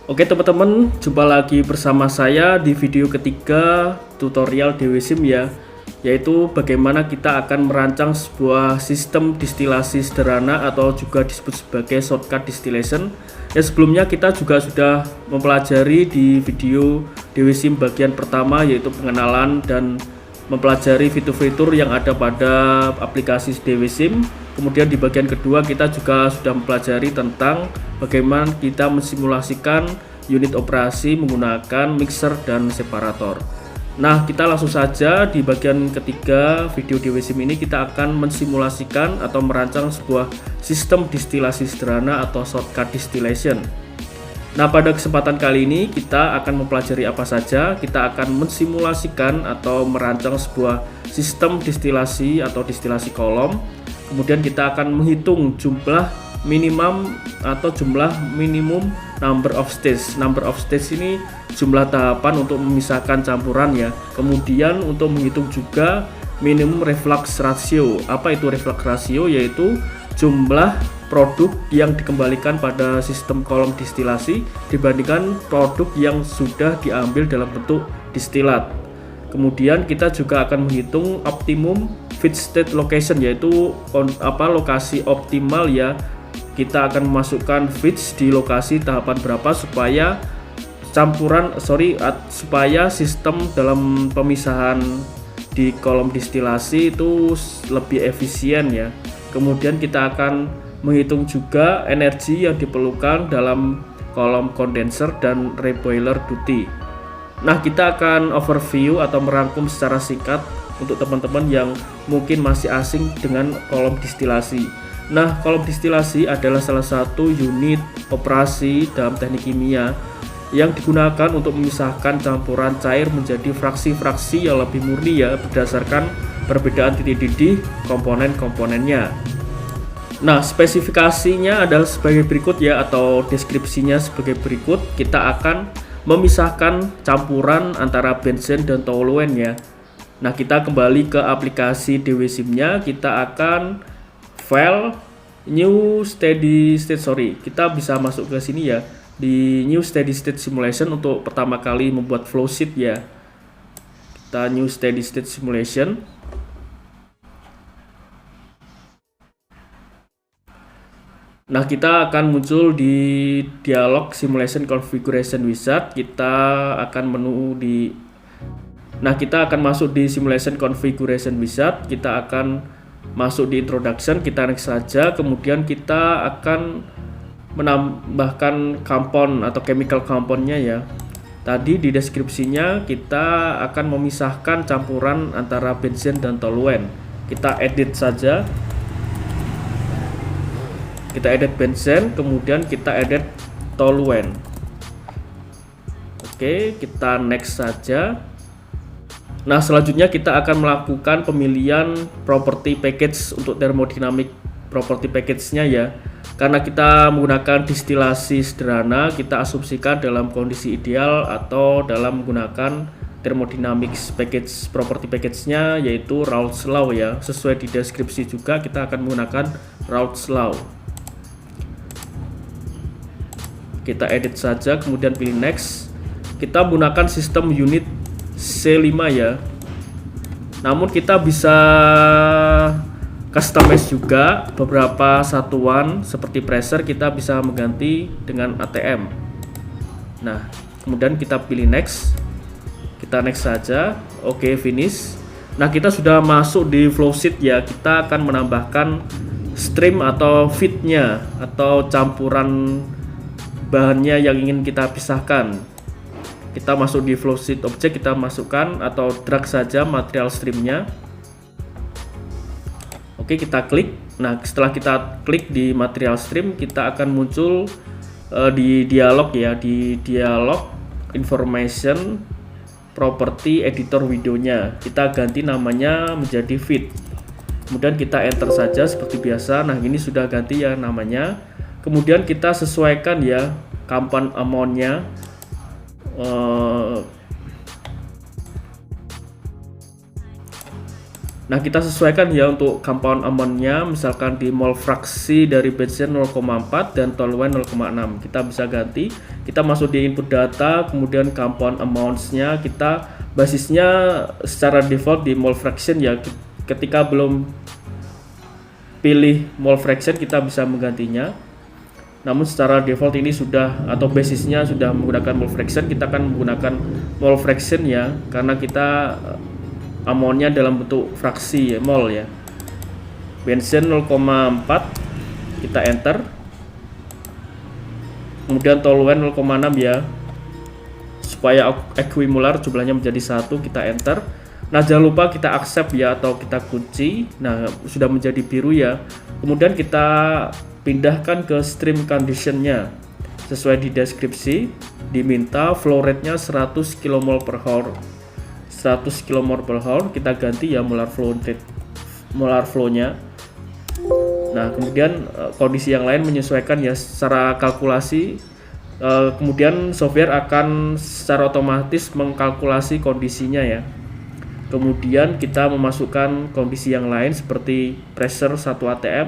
Oke teman-teman, jumpa lagi bersama saya di video ketiga tutorial DWSIM ya, yaitu bagaimana kita akan merancang sebuah sistem distilasi sederhana atau juga disebut sebagai shortcut distillation. Ya, sebelumnya kita juga sudah mempelajari di video DWSIM bagian pertama, yaitu pengenalan dan mempelajari fitur-fitur yang ada pada aplikasi DWSIM. Kemudian di bagian kedua kita juga sudah mempelajari tentang bagaimana kita mensimulasikan unit operasi menggunakan mixer dan separator. Nah, kita langsung saja di bagian ketiga video DWSIM ini kita akan mensimulasikan atau merancang sebuah sistem distilasi sederhana atau shortcut distillation. Nah, pada kesempatan kali ini kita akan mempelajari apa saja. Kita akan mensimulasikan atau merancang sebuah sistem distilasi atau distilasi kolom. Kemudian kita akan menghitung jumlah minimum atau jumlah minimum number of stage. Number of stage ini jumlah tahapan untuk memisahkan campuran ya. Kemudian untuk menghitung juga minimum reflux ratio. Apa itu reflux ratio? Yaitu jumlah produk yang dikembalikan pada sistem kolom distilasi dibandingkan produk yang sudah diambil dalam bentuk distilat. Kemudian kita juga akan menghitung optimum feed state location, yaitu lokasi optimal ya. Kita akan memasukkan feeds di lokasi tahapan berapa supaya supaya sistem dalam pemisahan di kolom distilasi itu lebih efisien ya. Kemudian kita akan menghitung juga energi yang diperlukan dalam kolom kondenser dan reboiler duty. Nah, kita akan overview atau merangkum secara singkat untuk teman-teman yang mungkin masih asing dengan kolom distilasi. Nah, kolom distilasi adalah salah satu unit operasi dalam teknik kimia yang digunakan untuk memisahkan campuran cair menjadi fraksi-fraksi yang lebih murni ya, berdasarkan perbedaan titik didih komponen-komponennya. Nah, spesifikasinya adalah sebagai berikut ya, atau deskripsinya sebagai berikut. Kita akan memisahkan campuran antara benzen dan toluen ya. Nah, kita kembali ke aplikasi DWSIM-nya. Kita akan file new steady state, kita bisa masuk ke sini ya, di new steady state simulation untuk pertama kali membuat flowsheet ya. Kita new steady state simulation. Nah, kita akan muncul di dialog simulation configuration wizard. Kita akan kita akan masuk di simulation configuration wizard. Kita akan masuk di introduction, kita next saja. Kemudian kita akan menambahkan compound atau chemical compoundnya ya. Tadi di deskripsinya kita akan memisahkan campuran antara benzen dan toluen. Kita edit saja. Kita edit benzen, kemudian kita edit toluen. Oke, kita next saja. Nah, selanjutnya kita akan melakukan pemilihan property package untuk thermodynamic property package-nya ya. Karena kita menggunakan distilasi sederhana, kita asumsikan dalam kondisi ideal atau dalam menggunakan thermodynamics package property package-nya yaitu Raoult's law ya. Sesuai di deskripsi juga kita akan menggunakan Raoult's law. Kita edit saja, kemudian pilih next. Kita menggunakan sistem unit C5 ya. Namun kita bisa customize juga beberapa satuan seperti pressure, kita bisa mengganti dengan ATM. Nah, kemudian kita pilih next. Kita next saja. Oke, finish. Nah, kita sudah masuk di flowsheet ya. Kita akan menambahkan stream atau feed-nya atau campuran bahannya yang ingin kita pisahkan. Kita masuk di flowsheet object, kita masukkan atau drag saja material streamnya. Oke, kita klik. Nah, setelah kita klik di material stream, kita akan muncul di dialog ya, di dialog information property editor window-nya. Kita ganti namanya menjadi feed. Kemudian kita enter saja seperti biasa. Nah, ini sudah ganti ya namanya. Kemudian kita sesuaikan ya compound amount-nya. Nah, kita sesuaikan ya untuk compound amount-nya, misalkan di mol fraksi dari benzen 0,4 dan toluene 0,6. Kita bisa ganti, kita masuk di input data, kemudian compound amounts-nya kita basisnya secara default di mol fraction ya. Ketika belum pilih mol fraction kita bisa menggantinya. Namun secara default ini sudah, atau basisnya sudah menggunakan mol fraction, kita akan menggunakan mol fraction ya, karena kita amonnya dalam bentuk fraksi ya, mol ya. Benzen 0,4 kita enter, kemudian toluene 0,6 ya, supaya equimolar jumlahnya menjadi 1, kita enter. Nah, jangan lupa kita accept ya, atau kita kunci. Nah, sudah menjadi biru ya. Kemudian kita pindahkan ke stream conditionnya sesuai di deskripsi, diminta flow rate-nya 100 kmol per hour. 100 kmol per hour, kita ganti ya molar flow-nya. Nah, kemudian kondisi yang lain menyesuaikan ya secara kalkulasi. Kemudian software akan secara otomatis mengkalkulasi kondisinya ya. Kemudian kita memasukkan kondisi yang lain seperti pressure 1 atm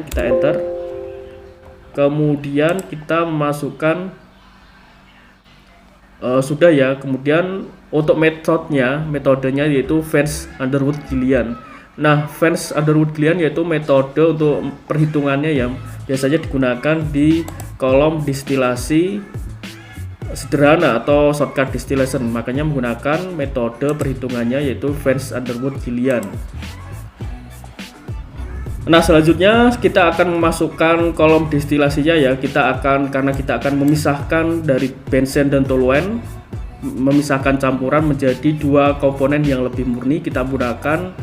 kita enter. Kemudian kita memasukkan sudah ya. Kemudian untuk metodenya yaitu Vance-Underwood-Gillian. Nah, Vance-Underwood-Gillian yaitu metode untuk perhitungannya yang biasanya digunakan di kolom distilasi sederhana atau shortcut distillation. Makanya menggunakan metode perhitungannya yaitu Vance-Underwood-Gillian. Nah, selanjutnya kita akan memasukkan kolom distilasinya ya. Karena kita akan memisahkan dari benzen dan toluene, memisahkan campuran menjadi dua komponen yang lebih murni. Kita menggunakan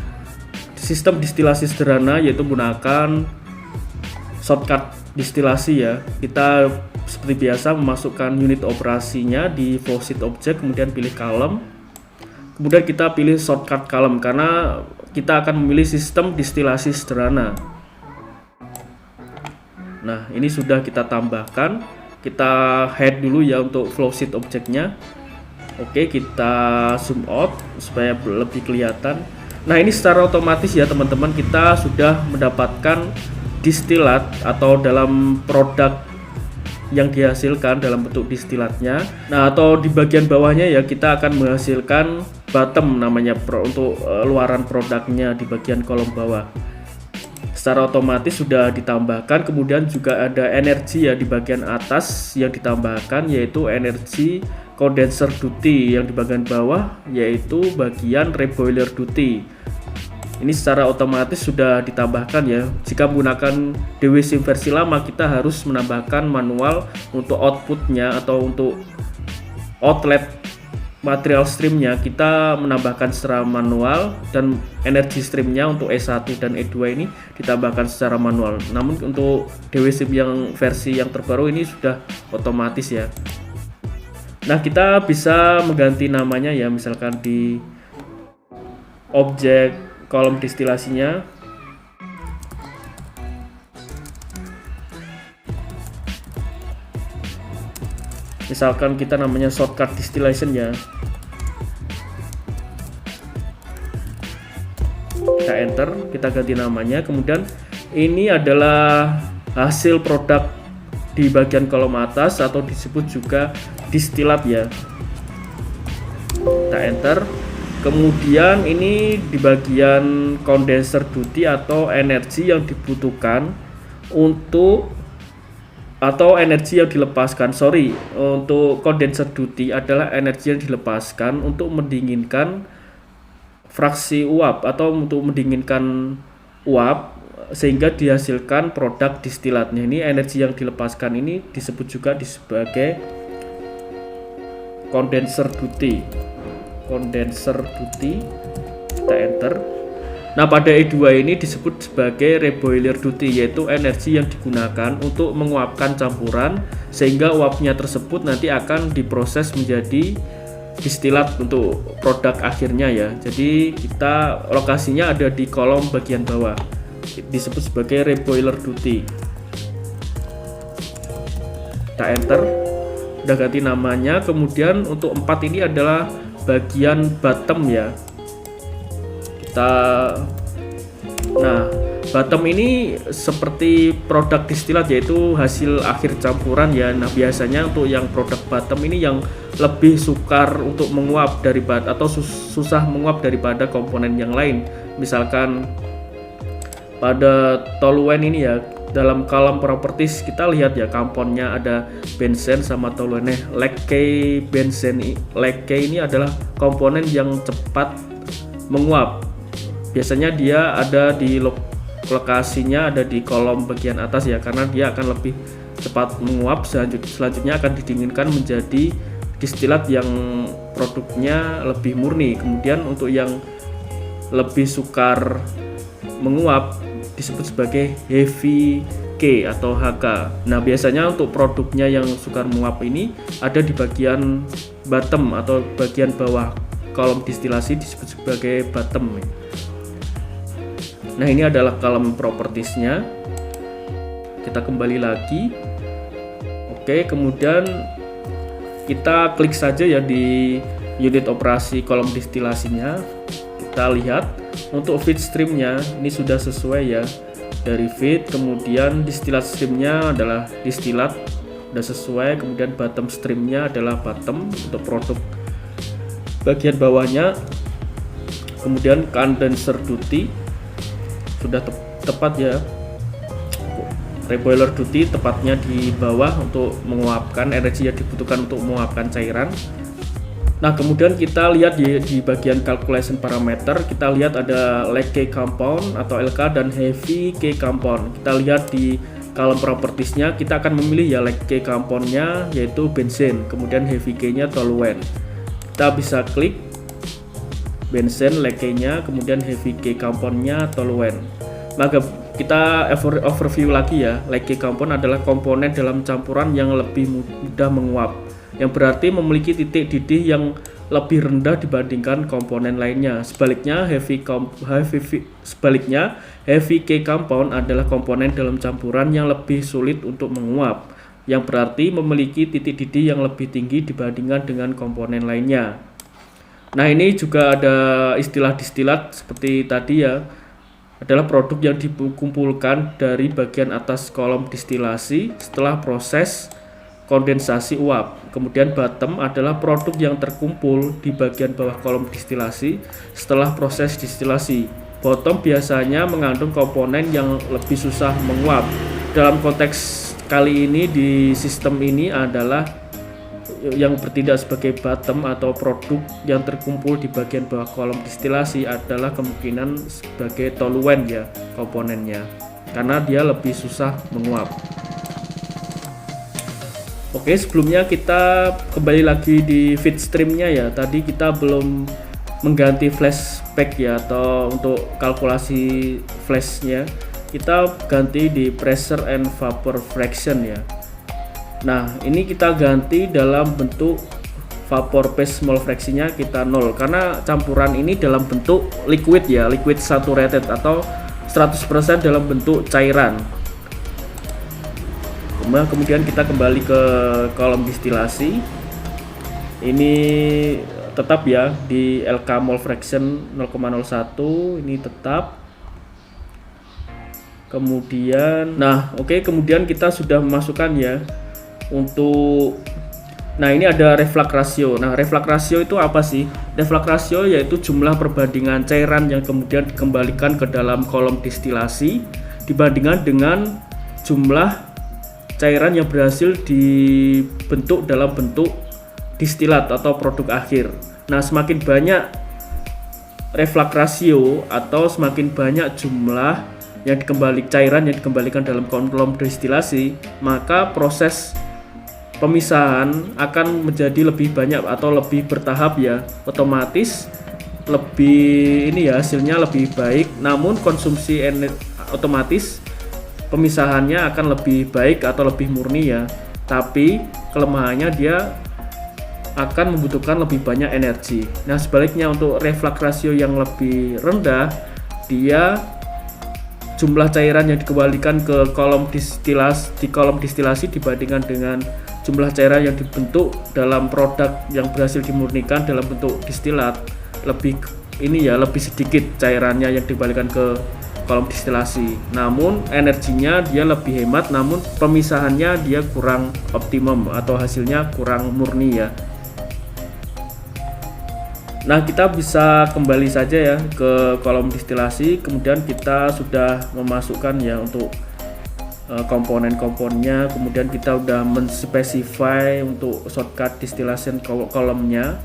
sistem distilasi sederhana yaitu menggunakan shortcut distilasi ya. Kita seperti biasa memasukkan unit operasinya di flowsheet object, kemudian pilih column. Kemudian kita pilih shortcut column karena kita akan memilih sistem distilasi sederhana. Nah, ini sudah kita tambahkan. Kita hide dulu ya untuk flowsheet objeknya. Oke, kita zoom out supaya lebih kelihatan. Nah, ini secara otomatis ya teman-teman, kita sudah mendapatkan distilat atau dalam produk yang dihasilkan dalam bentuk distilatnya. Nah, atau di bagian bawahnya ya kita akan menghasilkan bottom namanya untuk luaran produknya di bagian kolom bawah. Secara otomatis sudah ditambahkan. Kemudian juga ada energi ya di bagian atas yang ditambahkan, yaitu energi condenser duty. Yang di bagian bawah yaitu bagian reboiler duty. Ini secara otomatis sudah ditambahkan ya. Jika menggunakan DWSim versi lama, kita harus menambahkan manual untuk outputnya atau untuk outlet material streamnya. Kita menambahkan secara manual, dan energi streamnya untuk E1 dan E2 ini ditambahkan secara manual. Namun untuk DWSim yang versi yang terbaru ini sudah otomatis ya. Nah, kita bisa mengganti namanya ya, misalkan di objek kolom distilasinya. Misalkan kita namanya shortcut distillation ya. Kita enter, kita ganti namanya. Kemudian ini adalah hasil produk di bagian kolom atas atau disebut juga distilat ya. Kita enter. Kemudian ini di bagian condenser duty atau energi yang dibutuhkan untuk, atau energi yang dilepaskan. Untuk condenser duty adalah energi yang dilepaskan untuk mendinginkan fraksi uap atau untuk mendinginkan uap sehingga dihasilkan produk distilatnya. Ini energi yang dilepaskan ini disebut juga sebagai condenser duty. Kita enter. Nah, pada E2 ini disebut sebagai reboiler duty, yaitu energi yang digunakan untuk menguapkan campuran sehingga uapnya tersebut nanti akan diproses menjadi distilat untuk produk akhirnya ya. Jadi kita lokasinya ada di kolom bagian bawah, disebut sebagai reboiler duty. Kita enter, udah ganti namanya. Kemudian untuk 4 ini adalah bagian bottom ya. Nah, bottom ini seperti produk distilat, yaitu hasil akhir campuran ya. Nah, biasanya untuk yang produk bottom ini yang lebih sukar untuk menguap daripada atau susah menguap daripada komponen yang lain. Misalkan pada toluene ini ya, dalam kolom properties kita lihat ya, komponnya ada benzen sama toluene. Lacquer benzen, lacquer ini adalah komponen yang cepat menguap. Biasanya dia ada di lokasinya ada di kolom bagian atas ya, karena dia akan lebih cepat menguap. Selanjutnya akan didinginkan menjadi distilat yang produknya lebih murni. Kemudian untuk yang lebih sukar menguap disebut sebagai heavy K atau HK. Nah, biasanya untuk produknya yang sukar menguap ini ada di bagian bottom atau bagian bawah kolom distilasi, disebut sebagai bottom. Nah, ini adalah kolom propertiesnya. Kita kembali lagi. Oke, kemudian kita klik saja ya di unit operasi kolom distilasinya. Kita lihat untuk feed streamnya ini sudah sesuai ya, dari feed. Kemudian distilat streamnya adalah distilat, sudah sesuai. Kemudian bottom streamnya adalah bottom untuk produk bagian bawahnya. Kemudian condenser duty sudah tepat ya. Reboiler duty tepatnya di bawah untuk menguapkan energi yang dibutuhkan untuk menguapkan cairan. Nah, kemudian kita lihat di bagian calculation parameter, kita lihat ada light K compound atau LK dan heavy K compound. Kita lihat di kolom propertiesnya, kita akan memilih ya light K compoundnya yaitu benzen, kemudian heavy K-nya toluene. Kita bisa klik benzen, light K-nya, kemudian heavy K compoundnya toluene. Maka kita overview lagi ya, light K compound adalah komponen dalam campuran yang lebih mudah menguap, yang berarti memiliki titik didih yang lebih rendah dibandingkan komponen lainnya. Sebaliknya heavy K compound adalah komponen dalam campuran yang lebih sulit untuk menguap, yang berarti memiliki titik didih yang lebih tinggi dibandingkan dengan komponen lainnya. Nah, ini juga ada istilah distilat seperti tadi ya, adalah produk yang dikumpulkan dari bagian atas kolom distilasi setelah proses kondensasi uap. Kemudian bottom adalah produk yang terkumpul di bagian bawah kolom distilasi setelah proses distilasi. Bottom biasanya mengandung komponen yang lebih susah menguap. Dalam konteks kali ini di sistem ini adalah yang bertindak sebagai bottom atau produk yang terkumpul di bagian bawah kolom distilasi adalah kemungkinan sebagai toluene ya komponennya, karena dia lebih susah menguap. Oke, sebelumnya kita kembali lagi di feed streamnya ya. Tadi kita belum mengganti flashback ya, atau untuk kalkulasi flashnya kita ganti di pressure and vapor fraction ya. Nah, ini kita ganti dalam bentuk vapor phase mole fraction-nya kita 0, karena campuran ini dalam bentuk liquid ya, liquid saturated atau 100% dalam bentuk cairan. Kemudian kita kembali ke kolom distilasi. Ini tetap ya di LK mole fraction 0,01, ini tetap. Kemudian kemudian kita sudah memasukkan ya untuk, nah ini ada reflux ratio. Nah, reflux ratio itu apa sih? Reflux ratio yaitu jumlah perbandingan cairan yang kemudian dikembalikan ke dalam kolom distilasi dibandingkan dengan jumlah cairan yang berhasil dibentuk dalam bentuk distilat atau produk akhir. Nah, semakin banyak reflux ratio atau semakin banyak jumlah yang cairan yang dikembalikan dalam kolom distilasi, maka proses pemisahan akan menjadi lebih banyak atau lebih bertahap ya, otomatis lebih hasilnya lebih baik. Namun konsumsi otomatis pemisahannya akan lebih baik atau lebih murni ya, tapi kelemahannya dia akan membutuhkan lebih banyak energi. Nah, sebaliknya untuk reflux ratio yang lebih rendah, dia jumlah cairan yang dikembalikan ke kolom distilasi dibandingkan dengan jumlah cairan yang dibentuk dalam produk yang berhasil dimurnikan dalam bentuk distilat lebih ini ya lebih sedikit cairannya yang dikembalikan ke kolom distilasi, namun energinya dia lebih hemat, namun pemisahannya dia kurang optimum atau hasilnya kurang murni ya. Nah, kita bisa kembali saja ya ke kolom distilasi, kemudian kita sudah memasukkan ya untuk komponen-komponennya, kemudian kita udah menspesify untuk shortcut distillation kolomnya,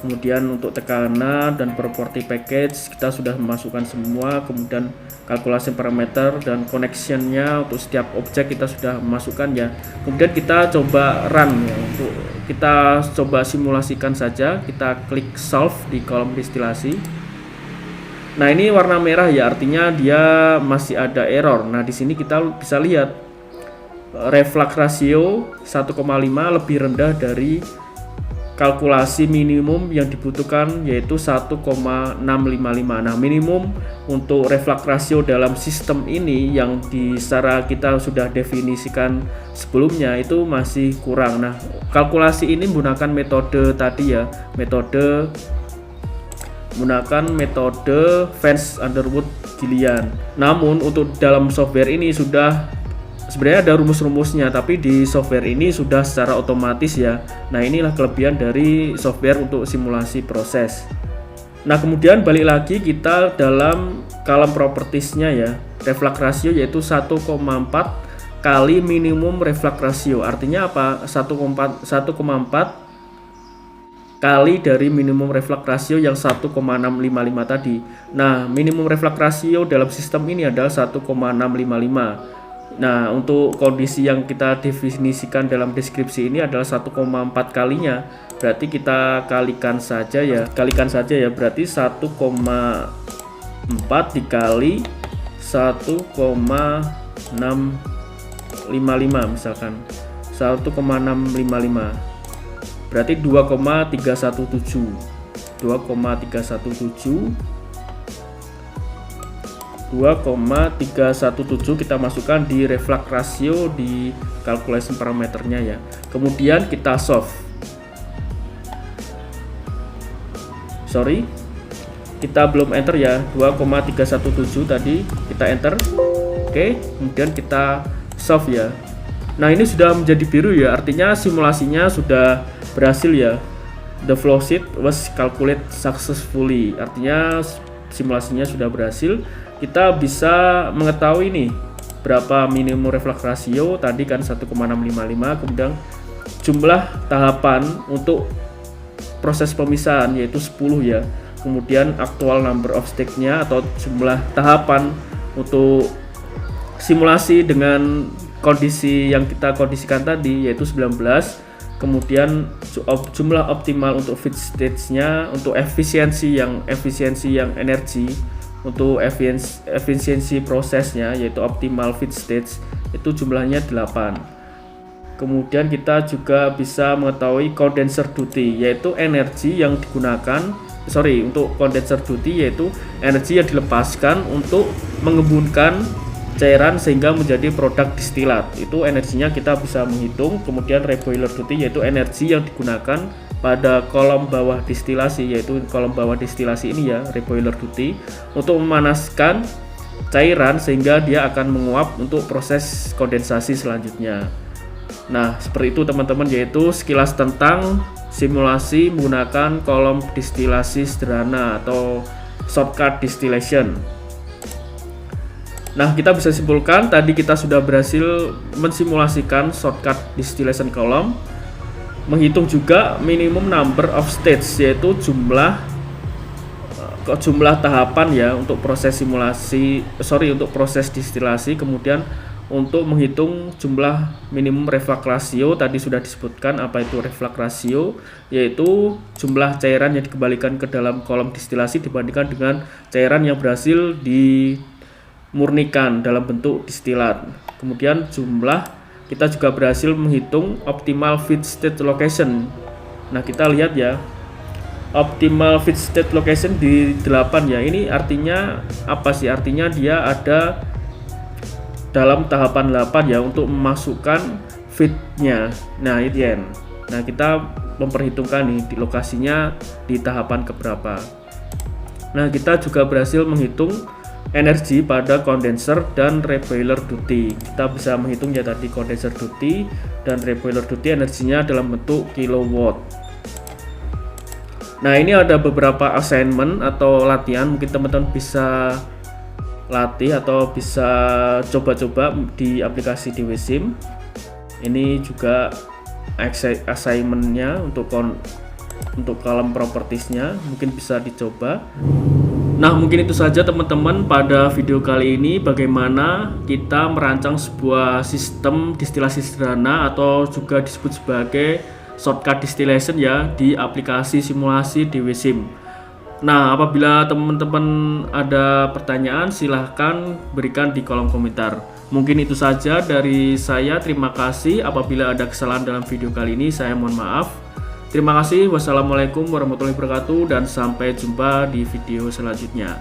kemudian untuk tekanan dan property package kita sudah memasukkan semua, kemudian kalkulasi parameter dan connectionnya untuk setiap objek kita sudah memasukkan ya. Kemudian kita coba run ya, untuk kita coba simulasikan saja, kita klik solve di kolom distilasi. Nah, ini warna merah ya, artinya dia masih ada error. Nah, di sini kita bisa lihat reflux ratio 1,5 lebih rendah dari kalkulasi minimum yang dibutuhkan, yaitu 1,655. Nah, minimum untuk reflux ratio dalam sistem ini yang secara kita sudah definisikan sebelumnya itu masih kurang. Nah, kalkulasi ini menggunakan metode tadi ya, menggunakan metode Vance Underwood Gillian. Namun untuk dalam software ini sudah sebenarnya ada rumus-rumusnya, tapi di software ini sudah secara otomatis ya. Nah, inilah kelebihan dari software untuk simulasi proses. Nah, kemudian balik lagi kita dalam kolom propertiesnya ya, reflux ratio yaitu 1,4 kali minimum reflux ratio. Artinya apa? 1,4 kali dari minimum reflux ratio yang 1,655 tadi. Nah, minimum reflux ratio dalam sistem ini adalah 1,655. Nah, untuk kondisi yang kita definisikan dalam deskripsi ini adalah 1,4 kalinya. Berarti kita kalikan saja ya. Berarti 1,4 dikali 1,655 misalkan. 1,655. Berarti 2,317 kita masukkan di reflux ratio di calculation parameternya ya. Kemudian kita solve. Kita belum enter ya, 2,317 tadi kita enter. Oke, kemudian kita solve ya. Nah, ini sudah menjadi biru ya, artinya simulasinya sudah berhasil ya. The flow sheet was calculated successfully, artinya simulasinya sudah berhasil. Kita bisa mengetahui nih berapa minimum reflux ratio tadi kan 1,655, kemudian jumlah tahapan untuk proses pemisahan yaitu 10 ya, kemudian actual number of stage-nya atau jumlah tahapan untuk simulasi dengan kondisi yang kita kondisikan tadi yaitu 19, kemudian jumlah optimal untuk feed stage-nya, untuk efisiensi yang energi, untuk efisiensi prosesnya yaitu optimal feed stage itu jumlahnya 8. Kemudian kita juga bisa mengetahui condenser duty yaitu energi yang digunakan untuk condenser duty yaitu energi yang dilepaskan untuk mengembunkan cairan sehingga menjadi produk distilat. Itu energinya kita bisa menghitung. Kemudian reboiler duty yaitu energi yang digunakan pada kolom bawah distilasi, yaitu kolom bawah distilasi ini ya, reboiler duty, untuk memanaskan cairan sehingga dia akan menguap untuk proses kondensasi selanjutnya. Nah, seperti itu teman-teman, yaitu sekilas tentang simulasi menggunakan kolom distilasi sederhana atau shortcut distillation. Nah, kita bisa simpulkan tadi kita sudah berhasil mensimulasikan shortcut distillation column, menghitung juga minimum number of stage yaitu jumlah tahapan ya untuk proses untuk proses distilasi. Kemudian untuk menghitung jumlah minimum reflux ratio tadi sudah disebutkan apa itu reflux ratio, yaitu jumlah cairan yang dikembalikan ke dalam kolom distilasi dibandingkan dengan cairan yang berhasil dimurnikan dalam bentuk distilat. Kemudian kita juga berhasil menghitung optimal feed state location. Nah, kita lihat ya, optimal feed state location di 8 ya. Ini artinya apa sih? Artinya dia ada dalam tahapan 8 ya untuk memasukkan feed-nya. Nah, itu ya. Nah, kita memperhitungkan nih di lokasinya di tahapan keberapa. Nah, kita juga berhasil menghitung energi pada kondenser dan reboiler duty. Kita bisa menghitung ya tadi kondenser duty dan reboiler duty energinya dalam bentuk kilowatt. Nah, ini ada beberapa assignment atau latihan, mungkin teman-teman bisa latih atau bisa coba-coba di aplikasi DWSIM. Ini juga assignmentnya untuk column propertiesnya, mungkin bisa dicoba. Nah, mungkin itu saja teman-teman pada video kali ini, bagaimana kita merancang sebuah sistem distilasi sederhana atau juga disebut sebagai shortcut distillation ya di aplikasi simulasi DWSIM. Nah, apabila teman-teman ada pertanyaan silahkan berikan di kolom komentar. Mungkin itu saja dari saya, terima kasih. Apabila ada kesalahan dalam video kali ini saya mohon maaf. Terima kasih. Wassalamualaikum warahmatullahi wabarakatuh dan sampai jumpa di video selanjutnya.